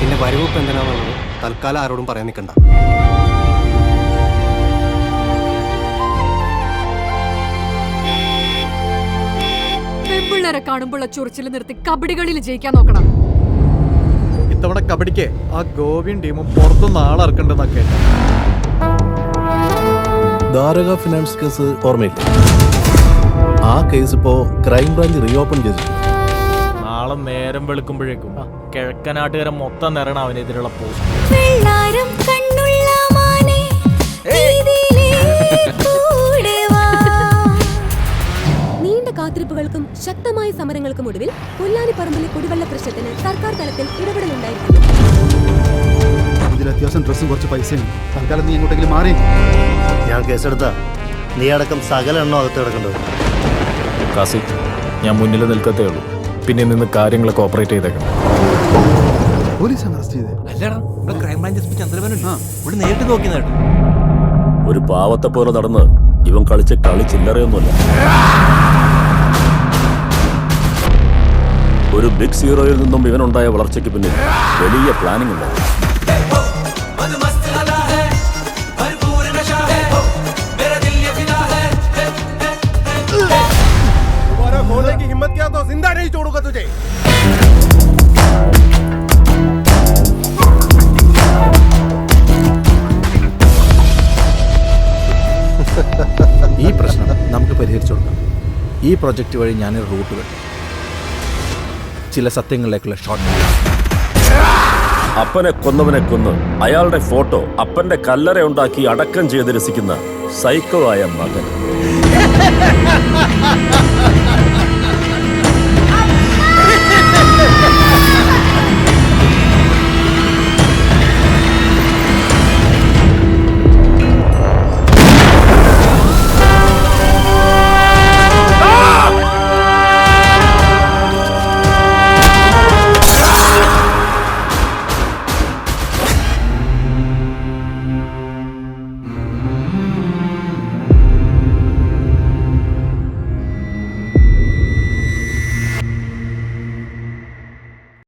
ഇതിന്റെ വരവിപ്പ് എന്തിനാന്നുള്ളത് തൽക്കാലം ആരോടും പറയാൻ നിൽക്കണ്ട. പെൺപിള്ളേരെ കാണുമ്പോഴുള്ള ചൊറിച്ചിൽ നിർത്തി കബഡികളിൽ ജയിക്കാൻ നോക്കണം. ഇത്തവണ കബഡിക്ക് ആ ഗോവിയും ടീമും പുറത്തുനിന്ന് ആളിറക്കണ്ടെന്നൊക്കെ. ധാരക ഫിനാൻസ് കേസ് ഓർമ്മയില്ല? ആ കേസ് ഇപ്പോ ക്രൈംബ്രാഞ്ച് റീഓപ്പൺ ചെയ്തിട്ടുണ്ട്. നാളെ നേരം വെളുക്കുമ്പോഴേക്കും കിഴക്കനാട്ടുകാരെ മൊത്തം നിറയണം അവനെതിരെയുള്ള പോസ്റ്റ്. നീണ്ട കാത്തിരിപ്പുകൾക്കും ശക്തമായ സമരങ്ങൾക്കും ഒടുവിൽ കൊല്ലാനിപ്പറമ്പിലെ കുടിവെള്ള പ്രശ്നത്തിന് സർക്കാർ തലത്തിൽ ഇടപെടലുണ്ടായിരുന്നു. ഇതിൽ അത്യാവശ്യം ഡ്രസ്സും കുറച്ച് പൈസയും. തൽക്കാലം നീ എങ്ങോട്ടെങ്കിലും മാറി. ഞാൻ കേസെടുത്ത നീ അടക്കം സകല എണ്ണം അകത്ത് കിടക്കേണ്ടത്. കാസി, ഞാൻ മുന്നിൽ നിൽക്കത്തേ ഉള്ളൂ. പിന്നെ നിന്ന് കാര്യങ്ങളൊക്കെ ഓപ്പറേറ്റ് ചെയ്തേക്കണം. പോലീസ് അറസ്റ്റ് ചെയ്തേ? അല്ലടാ, ക്രൈംബ്രാഞ്ച് എസ് പി ചന്ദ്രബാബു ഇവിടെ നേരിട്ട് നോക്കി നേട്ടു. ഒരു പാവത്തെ പോലെ നടന്ന് ഇവൻ കളിച്ച കളി ചില്ലറയൊന്നുമല്ല. ഒരു ബിഗ് സീറോയിൽ നിന്നും ഇവനുണ്ടായ വളർച്ചയ്ക്ക് പിന്നിൽ വലിയ പ്ലാനിംഗ് ഉണ്ട്. ഈ പ്രശ്നം നമുക്ക് പരിഹരിച്ചു കൊടുക്കാം. ഈ പ്രൊജക്റ്റ് വഴി ഞാനൊരു റൂട്ട് കണ്ടു. ചില സത്യങ്ങളിലേക്കുള്ള ഷോർട്ട്. അപ്പനെ കൊന്നവനെ കൊന്ന് അയാളുടെ ഫോട്ടോ അപ്പന്റെ കല്ലറ ഉണ്ടാക്കി അടക്കം ചെയ്ത് രസിക്കുന്ന സൈക്കോ ആയ മകൻ.